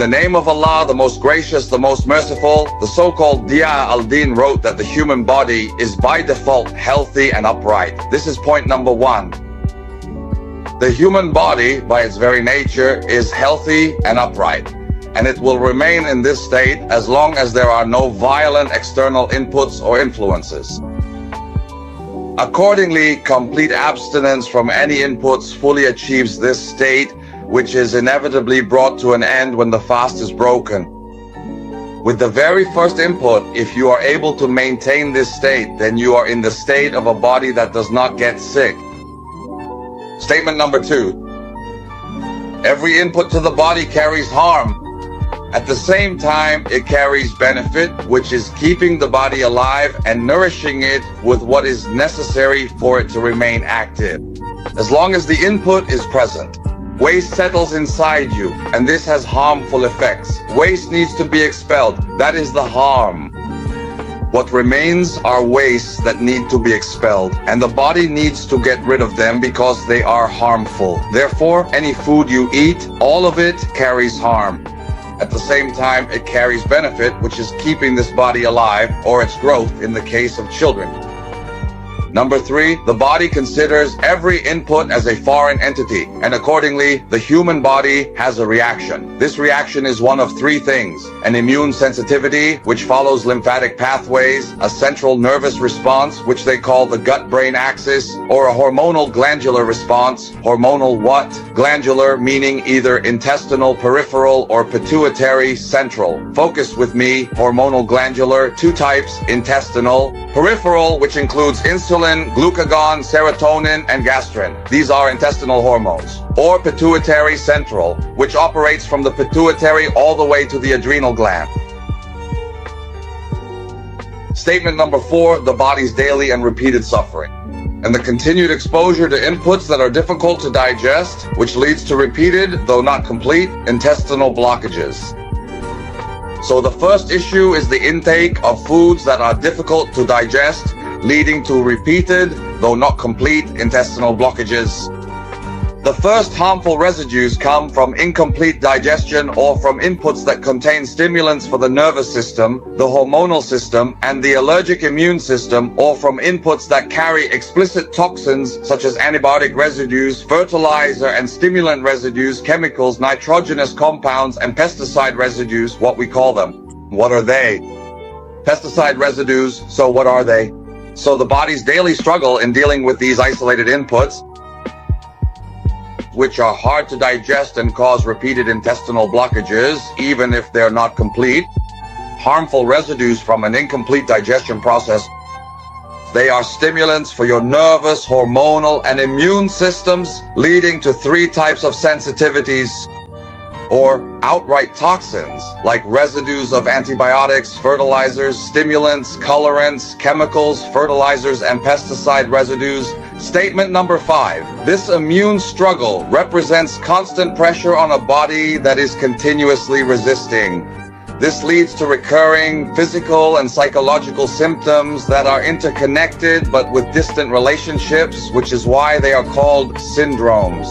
the name of Allah, the most gracious, the most merciful, the so-called Dia Al Awadi wrote that the human body is by default healthy and upright. This is point number one. The human body, by its very nature, is healthy and upright, and it will remain in this state as long as there are no violent external inputs or influences. Accordingly, complete abstinence from any inputs fully achieves this state, which is inevitably brought to an end when the fast is broken. With the very first input, if you are able to maintain this state, then you are in the state of a body that does not get sick. Statement number two. Every input to the body carries harm. At the same time, it carries benefit, which is keeping the body alive and nourishing it with what is necessary for it to remain active. As long as the input is present, waste settles inside you, and this has harmful effects. Waste needs to be expelled. That is the harm. What remains are wastes that need to be expelled, and the body needs to get rid of them because they are harmful. Therefore, any food you eat, all of it carries harm. At the same time, it carries benefit, which is keeping this body alive, or its growth in the case of children. Number three, the body considers every input as a foreign entity, and accordingly, the human body has a reaction. This reaction is one of three things: an immune sensitivity, which follows lymphatic pathways, a central nervous response, which they call the gut-brain axis, or a hormonal glandular response. Hormonal what? Glandular, meaning either intestinal, peripheral, or pituitary central. Focus with me. Hormonal glandular, two types: intestinal, peripheral, which includes insulin, glucagon, serotonin, and gastrin. These are intestinal hormones. Or pituitary central, which operates from the pituitary all the way to the adrenal gland. Statement number four, the body's daily and repeated suffering, and the continued exposure to inputs that are difficult to digest, which leads to repeated, though not complete, intestinal blockages. So the first issue is the intake of foods that are difficult to digest, leading to repeated, though not complete, intestinal blockages. The first harmful residues come from incomplete digestion or from inputs that contain stimulants for the nervous system, the hormonal system, and the allergic immune system, or from inputs that carry explicit toxins such as antibiotic residues, fertilizer and stimulant residues, chemicals, nitrogenous compounds, and pesticide residues, what we call them. What are they? Pesticide residues, so what are they? So the body's daily struggle in dealing with these isolated inputs, which are hard to digest and cause repeated intestinal blockages, even if they're not complete. Harmful residues from an incomplete digestion process. They are stimulants for your nervous, hormonal, and immune systems, leading to three types of sensitivities, or outright toxins, like residues of antibiotics, fertilizers, stimulants, colorants, chemicals, fertilizers, and pesticide residues. Statement number five, this immune struggle represents constant pressure on a body that is continuously resisting. This leads to recurring physical and psychological symptoms that are interconnected but with distant relationships, which is why they are called syndromes.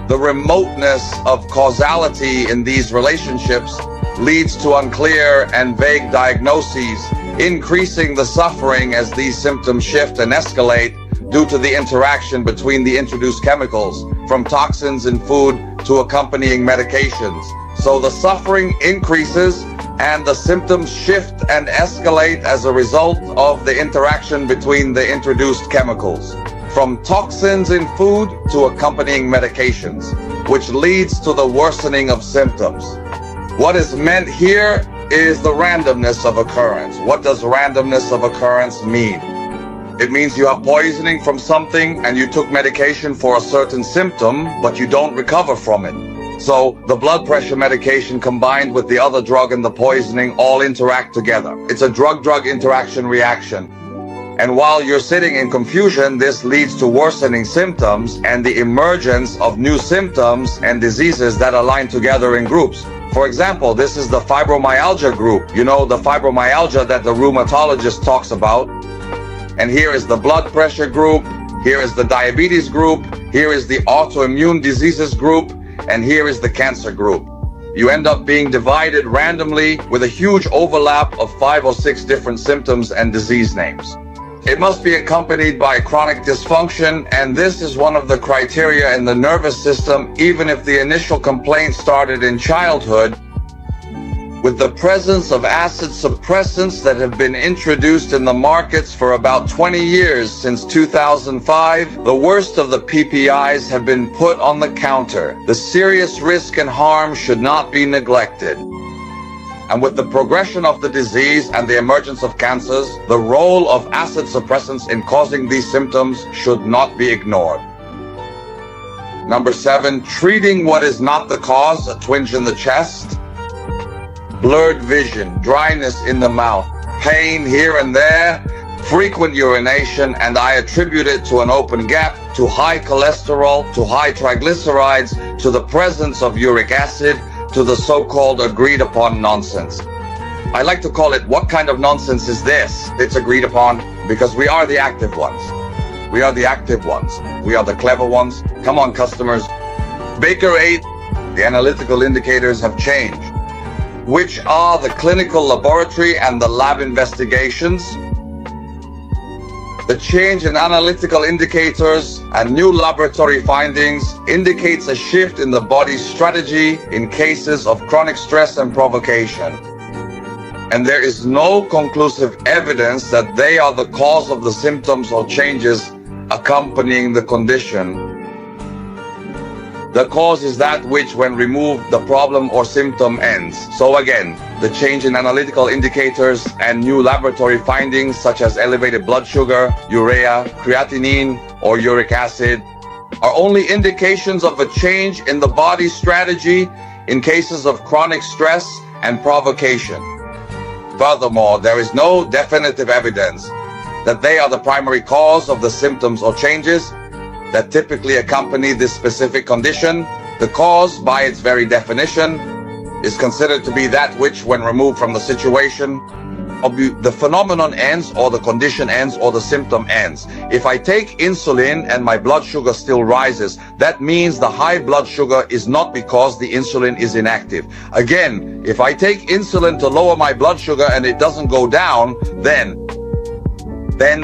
The remoteness of causality in these relationships leads to unclear and vague diagnoses, increasing the suffering as these symptoms shift and escalate due to the interaction between the introduced chemicals, from toxins in food to accompanying medications. So the suffering increases and the symptoms shift and escalate as a result of the interaction between the introduced chemicals, from toxins in food to accompanying medications, which leads to the worsening of symptoms. What is meant here is the randomness of occurrence. What does randomness of occurrence mean? It means you have poisoning from something and you took medication for a certain symptom, but you don't recover from it. So the blood pressure medication combined with the other drug and the poisoning all interact together. It's a drug-drug interaction reaction. And while you're sitting in confusion, this leads to worsening symptoms and the emergence of new symptoms and diseases that align together in groups. For example, this is the fibromyalgia group. You know, the fibromyalgia that the rheumatologist talks about. And here is the blood pressure group. Here is the diabetes group. Here is the autoimmune diseases group. And here is the cancer group. you end up being divided randomly with a huge overlap of 5 or 6 different symptoms and disease names. It must be accompanied by chronic dysfunction, and this is one of the criteria in the nervous system, even if the initial complaint started in childhood. With the presence of acid suppressants that have been introduced in the markets for about 20 years since 2005, the worst of the PPIs have been put on the counter. The serious risk and harm should not be neglected. And with the progression of the disease and the emergence of cancers, the role of acid suppressants in causing these symptoms should not be ignored. Number 7, treating what is not the cause, a twinge in the chest, blurred vision, dryness in the mouth, pain here and there, frequent urination, and I attribute it to an open gap, to high cholesterol, to high triglycerides, to the presence of uric acid, to the so-called agreed upon nonsense. I like to call it, what kind of nonsense is this? It's agreed upon because we are the active ones. We are the active ones. We are the clever ones. Come on, customers. Baker 8, the analytical indicators have changed. Which are the clinical laboratory and the lab investigations. The change in analytical indicators and new laboratory findings indicates a shift in the body's strategy in cases of chronic stress and provocation. And there is no conclusive evidence that they are the cause of the symptoms or changes accompanying the condition. The cause is that which, when removed, the problem or symptom ends. So again, the change in analytical indicators and new laboratory findings such as elevated blood sugar, urea, creatinine, or uric acid are only indications of a change in the body's strategy in cases of chronic stress and provocation. Furthermore, there is no definitive evidence that they are the primary cause of the symptoms or changes that typically accompany this specific condition. The cause, by its very definition, is considered to be that which, when removed from the situation, the phenomenon ends, or the condition ends, or the symptom ends. If I take insulin and my blood sugar still rises, that means the high blood sugar is not because the insulin is inactive. Again, if I take insulin to lower my blood sugar and it doesn't go down, then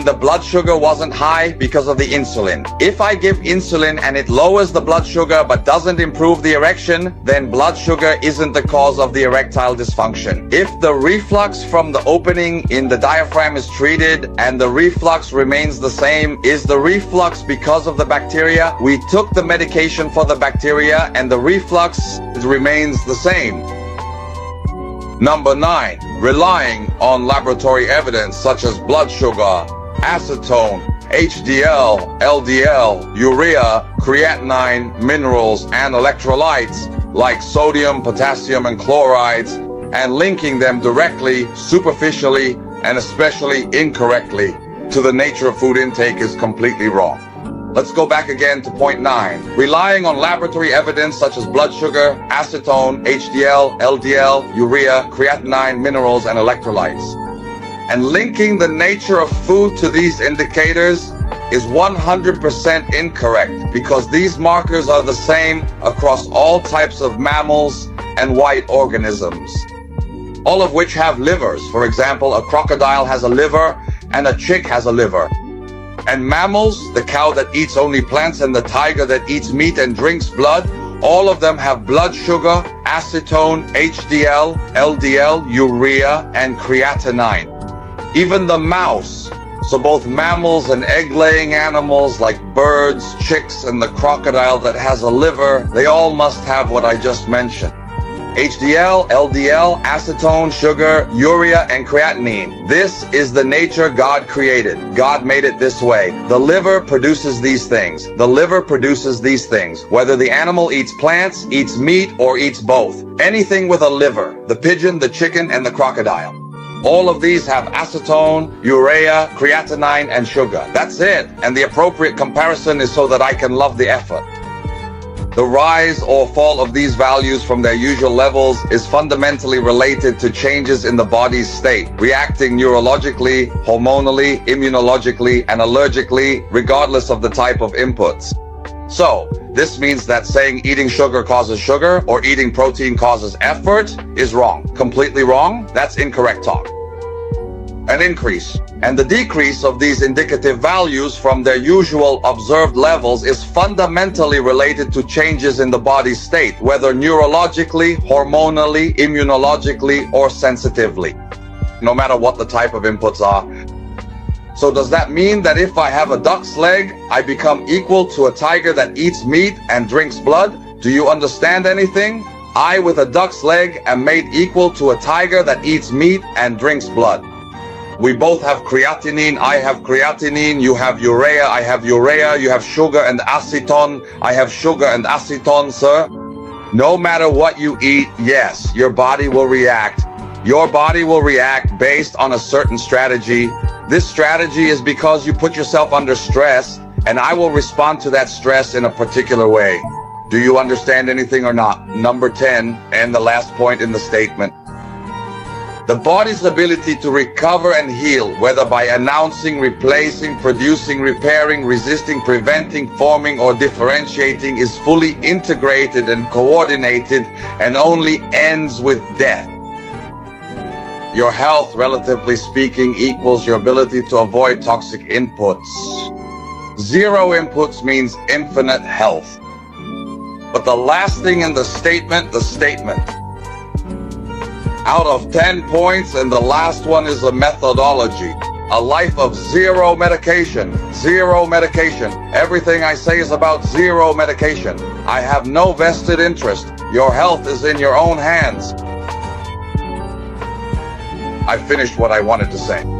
the blood sugar wasn't high because of the insulin. If I give insulin and it lowers the blood sugar but doesn't improve the erection, then blood sugar isn't the cause of the erectile dysfunction. If the reflux from the opening in the diaphragm is treated and the reflux remains the same, is the reflux because of the bacteria? We took the medication for the bacteria and the reflux remains the same. Number 9, relying on laboratory evidence such as blood sugar, acetone, HDL, LDL, urea, creatinine, minerals, and electrolytes like sodium, potassium, and chlorides, and linking them directly, superficially, and especially incorrectly to the nature of food intake is completely wrong. Let's go back again to point 9. Relying on laboratory evidence such as blood sugar, acetone, HDL, LDL, urea, creatinine, minerals, and electrolytes. And linking the nature of food to these indicators is 100% incorrect, because these markers are the same across all types of mammals and white organisms, all of which have livers. For example, a crocodile has a liver and a chick has a liver. And mammals, the cow that eats only plants and the tiger that eats meat and drinks blood, all of them have blood sugar, acetone, HDL, LDL, urea, and creatinine. Even the mouse, so both mammals and egg-laying animals like birds, chicks, and the crocodile that has a liver, they all must have what I just mentioned. HDL, LDL, acetone, sugar, urea, and creatinine. This is the nature God created. God made it this way. The liver produces these things. The liver produces these things. Whether the animal eats plants, eats meat, or eats both. Anything with a liver. The pigeon, the chicken, and the crocodile. All of these have acetone, urea, creatinine, and sugar. That's it. And the appropriate comparison is so that I can love the effort. The rise or fall of these values from their usual levels is fundamentally related to changes in the body's state, reacting neurologically, hormonally, immunologically, and allergically, regardless of the type of inputs. So, This means that saying eating sugar causes sugar or eating protein causes effort is wrong. Completely wrong. That's incorrect talk. An increase and the decrease of these indicative values from their usual observed levels is fundamentally related to changes in the body's state, whether neurologically, hormonally, immunologically, or sensitively, no matter what the type of inputs are. So does that mean that if I have a duck's leg, I become equal to a tiger that eats meat and drinks blood? Do you understand anything? I, with a duck's leg, am made equal to a tiger that eats meat and drinks blood. We both have creatinine. I have creatinine. You have urea. I have urea. You have sugar and acetone. I have sugar and acetone, sir. No matter what you eat, yes, your body will react. Your body will react based on a certain strategy. This strategy is because you put yourself under stress, and I will respond to that stress in a particular way. Do you understand anything or not? Number 10, and the last point in the statement. The body's ability to recover and heal, whether by announcing, replacing, producing, repairing, resisting, preventing, forming, or differentiating, is fully integrated and coordinated and only ends with death. Your health, relatively speaking, equals your ability to avoid toxic inputs. Zero inputs means infinite health. But the last thing in the statement, out of 10 points, and the last one is a methodology. A life of zero medication. Zero medication. Everything I say is about zero medication. I have no vested interest. Your health is in your own hands. I finished what I wanted to say.